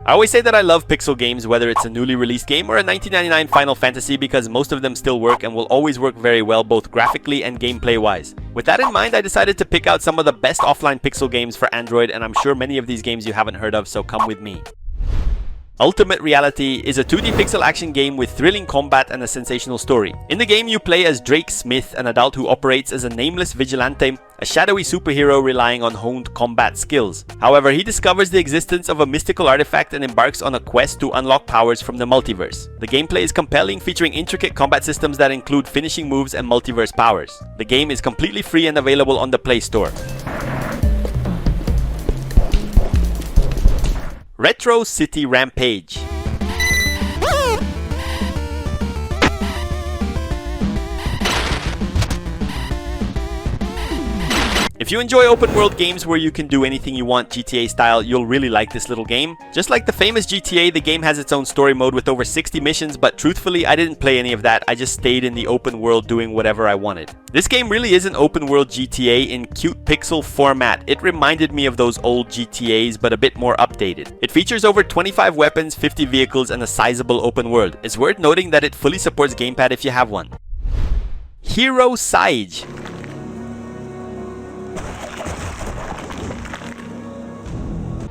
I always say that I love pixel games, whether it's a newly released game or a 1999 Final Fantasy, because most of them still work and will always work very well both graphically and gameplay wise. With that in mind, I decided to pick out some of the best offline pixel games for Android, and I'm sure many of these games you haven't heard of, so come with me. Ultimate Reality is a 2D pixel action game with thrilling combat and a sensational story. In the game, you play as Drake Smith, an adult who operates as a nameless vigilante, a shadowy superhero relying on honed combat skills. However, he discovers the existence of a mystical artifact and embarks on a quest to unlock powers from the multiverse. The gameplay is compelling, featuring intricate combat systems that include finishing moves and multiverse powers. The game is completely free and available on the Playstore. Retro City Rampage. If you enjoy open world games where you can do anything you want GTA style, you'll really like this little game. Just like the famous GTA, the game has its own story mode with over 60 missions, but truthfully, I didn't play any of that. I just stayed in the open world doing whatever I wanted. This game really is an open world GTA in cute pixel format. It reminded me of those old GTAs, but a bit more updated. It features over 25 weapons, 50 vehicles, and a sizable open world. It's worth noting that it fully supports gamepad if you have one. Hero Siege.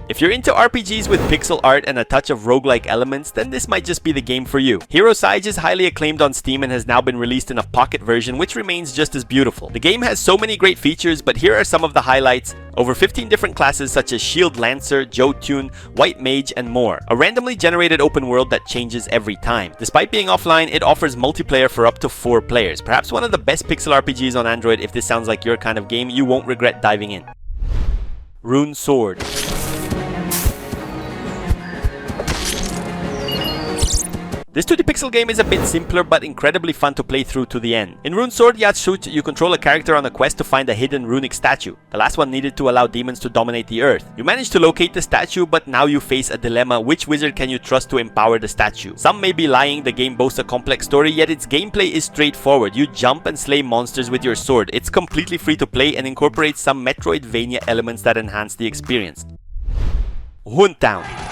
If you're into RPGs with pixel art and a touch of roguelike elements, then this might just be the game for you. Hero Siege is highly acclaimed on Steam and has now been released in a pocket version, which remains just as beautiful. The game has so many great features, but here are some of the highlights. Over 15 different classes such as Shield Lancer, Jotun, White Mage, and more. A randomly generated open world that changes every time. Despite being offline, it offers multiplayer for up to 4 players. Perhaps one of the best pixel RPGs on Android. If this sounds like your kind of game, you won't regret diving in. Rune Sword. This 2D pixel game is a bit simpler but incredibly fun to play through to the end. In Rune Sword Yatsut, you control a character on a quest to find a hidden runic statue. The last one needed to allow demons to dominate the earth. You manage to locate the statue, but now you face a dilemma: which wizard can you trust to empower the statue? Some may be lying, the game boasts a complex story, yet its gameplay is straightforward. You jump and slay monsters with your sword. It's completely free to play and incorporates some Metroidvania elements that enhance the experience. HUNTDOWN.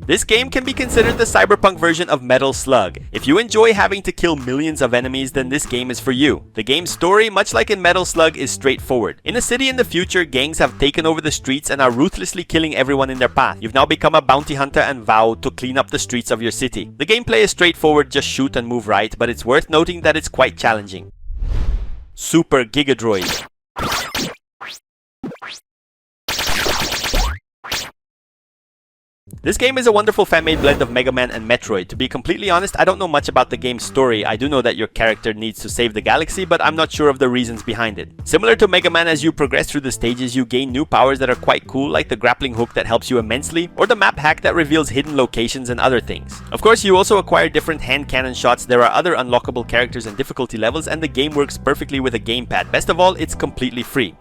This game can be considered the cyberpunk version of Metal Slug. If you enjoy having to kill millions of enemies, then this game is for you. The game's story, much like in Metal Slug, is straightforward. In a city in the future, gangs have taken over the streets and are ruthlessly killing everyone in their path. You've now become a bounty hunter and vow to clean up the streets of your city. The gameplay is straightforward, just shoot and move right, but it's worth noting that it's quite challenging. Super GIGADROID. This game is a wonderful fan-made blend of Mega Man and Metroid. To be completely honest, I don't know much about the game's story. I do know that your character needs to save the galaxy, but I'm not sure of the reasons behind it. Similar to Mega Man, as you progress through the stages, you gain new powers that are quite cool, like the grappling hook that helps you immensely, or the map hack that reveals hidden locations and other things. Of course, you also acquire different hand cannon shots, there are other unlockable characters and difficulty levels, and the game works perfectly with a gamepad. Best of all, it's completely free.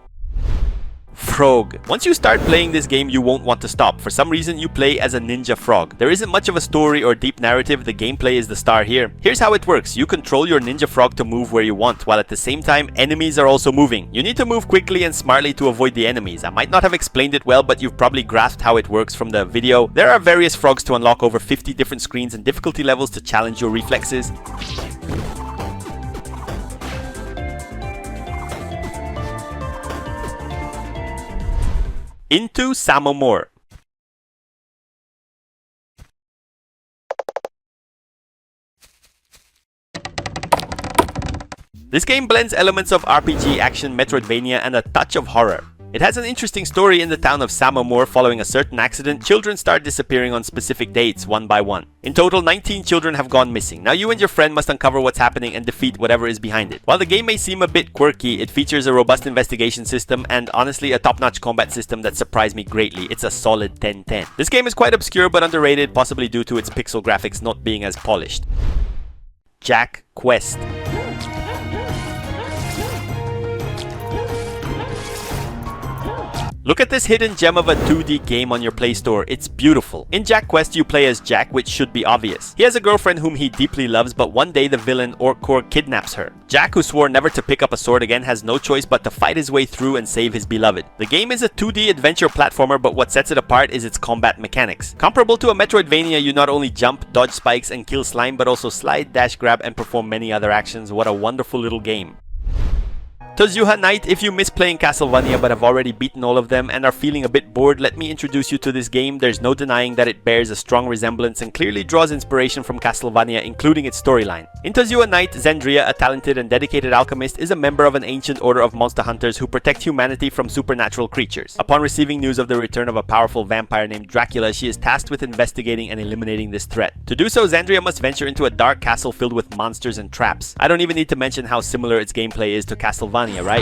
Frogue. Once you start playing this game, you won't want to stop. For some reason, you play as a ninja frog. There isn't much of a story or deep narrative, the gameplay is the star here. Here's how it works. You control your ninja frog to move where you want, while at the same time, enemies are also moving. You need to move quickly and smartly to avoid the enemies. I might not have explained it well, but you've probably grasped how it works from the video. There are various frogs to unlock, over 50 different screens and difficulty levels to challenge your reflexes. Into SAMOMOR. This game blends elements of RPG, action, Metroidvania, and a touch of horror. It has an interesting story. In the town of SAMOMOR, following a certain accident, children start disappearing on specific dates, one by one. In total, 19 children have gone missing. Now you and your friend must uncover what's happening and defeat whatever is behind it. While the game may seem a bit quirky, it features a robust investigation system and honestly a top-notch combat system that surprised me greatly. It's a solid 10/10. This game is quite obscure but underrated, possibly due to its pixel graphics not being as polished. JACKQUEST. Look at this hidden gem of a 2D game on your Play Store. It's beautiful. In JACKQuEST, you play as Jack, which should be obvious. He has a girlfriend whom he deeply loves, but one day the villain Orkor kidnaps her. Jack, who swore never to pick up a sword again, has no choice but to fight his way through and save his beloved. The game is a 2D adventure platformer, but what sets it apart is its combat mechanics. Comparable to a Metroidvania, you not only jump, dodge spikes, and kill slime, but also slide, dash, grab, and perform many other actions. What a wonderful little game. TOZIUHA Knight, if you miss playing Castlevania but have already beaten all of them and are feeling a bit bored, let me introduce you to this game. There's no denying that it bears a strong resemblance and clearly draws inspiration from Castlevania, including its storyline. In TOZIUHA Knight, Xandria, a talented and dedicated alchemist, is a member of an ancient order of monster hunters who protect humanity from supernatural creatures. Upon receiving news of the return of a powerful vampire named Dracula, she is tasked with investigating and eliminating this threat. To do so, Xandria must venture into a dark castle filled with monsters and traps. I don't even need to mention how similar its gameplay is to Castlevania, right?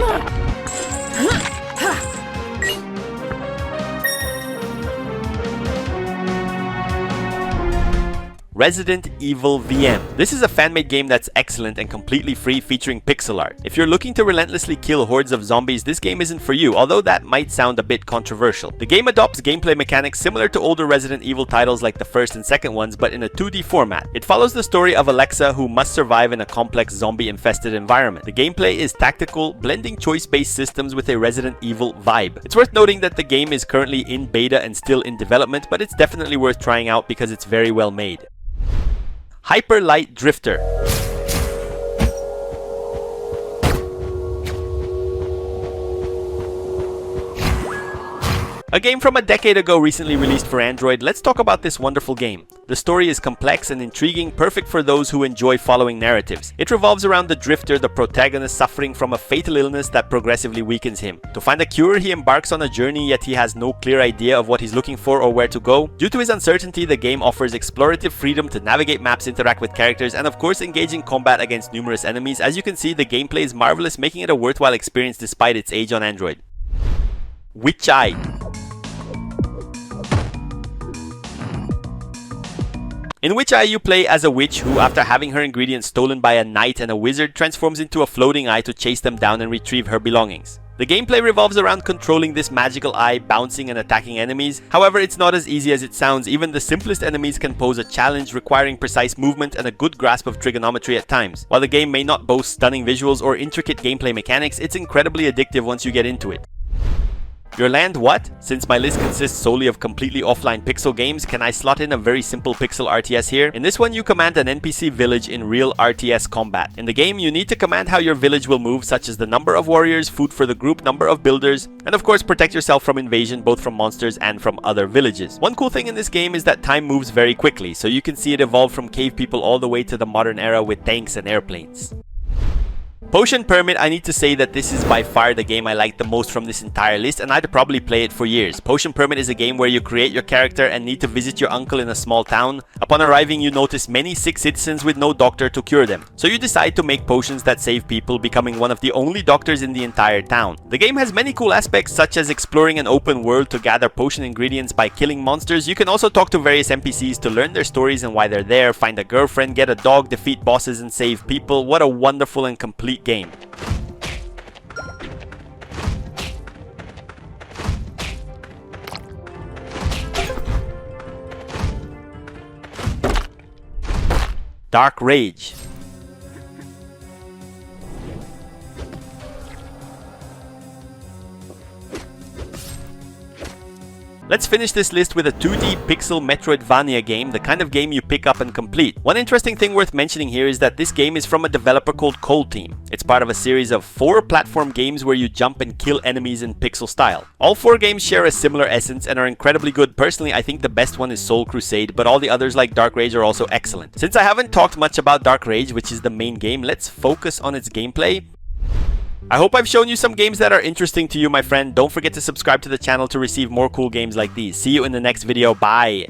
Resident Evil VM. This is a fan-made game that's excellent and completely free, featuring pixel art. If you're looking to relentlessly kill hordes of zombies, this game isn't for you, although that might sound a bit controversial. The game adopts gameplay mechanics similar to older Resident Evil titles like the first and second ones, but in a 2D format. It follows the story of Alexa, who must survive in a complex zombie-infested environment. The gameplay is tactical, blending choice-based systems with a Resident Evil vibe. It's worth noting that the game is currently in beta and still in development, but it's definitely worth trying out because it's very well made. Hyper Light Drifter. A game from a decade ago recently released for Android. Let's talk about this wonderful game. The story is complex and intriguing, perfect for those who enjoy following narratives. It revolves around the Drifter, the protagonist suffering from a fatal illness that progressively weakens him. To find a cure, he embarks on a journey, yet he has no clear idea of what he's looking for or where to go. Due to his uncertainty, the game offers explorative freedom to navigate maps, interact with characters, and of course engage in combat against numerous enemies. As you can see, the gameplay is marvelous, making it a worthwhile experience despite its age on Android. WITCHEYE. In WITCHEYE, you play as a witch who, after having her ingredients stolen by a knight and a wizard, transforms into a floating eye to chase them down and retrieve her belongings. The gameplay revolves around controlling this magical eye, bouncing and attacking enemies. However, it's not as easy as it sounds. Even the simplest enemies can pose a challenge, requiring precise movement and a good grasp of trigonometry at times. While the game may not boast stunning visuals or intricate gameplay mechanics, it's incredibly addictive once you get into it. Your land what? Since my list consists solely of completely offline pixel games, can I slot in a very simple pixel RTS here? In this one, you command an NPC village in real RTS combat. In the game, you need to command how your village will move, such as the number of warriors, food for the group, number of builders, and of course protect yourself from invasion, both from monsters and from other villages. One cool thing in this game is that time moves very quickly, so you can see it evolve from cave people all the way to the modern era with tanks and airplanes. Potion Permit, I need to say that this is by far the game I like the most from this entire list, and I'd probably play it for years. Potion Permit is a game where you create your character and need to visit your uncle in a small town. Upon arriving, you notice many sick citizens with no doctor to cure them. So you decide to make potions that save people, becoming one of the only doctors in the entire town. The game has many cool aspects, such as exploring an open world to gather potion ingredients by killing monsters. You can also talk to various NPCs to learn their stories and why they're there, find a girlfriend, get a dog, defeat bosses, and save people. What a wonderful and complete game. Dark Rage. Let's finish this list with a 2D pixel Metroidvania game, the kind of game you pick up and complete. One interesting thing worth mentioning here is that this game is from a developer called Cold Team. It's part of a series of 4 platform games where you jump and kill enemies in pixel style. All 4 games share a similar essence and are incredibly good. Personally, I think the best one is Soul Crusade, but all the others like Dark Rage are also excellent. Since I haven't talked much about Dark Rage, which is the main game, let's focus on its gameplay. I hope I've shown you some games that are interesting to you, my friend. Don't forget to subscribe to the channel to receive more cool games like these. See you in the next video. Bye!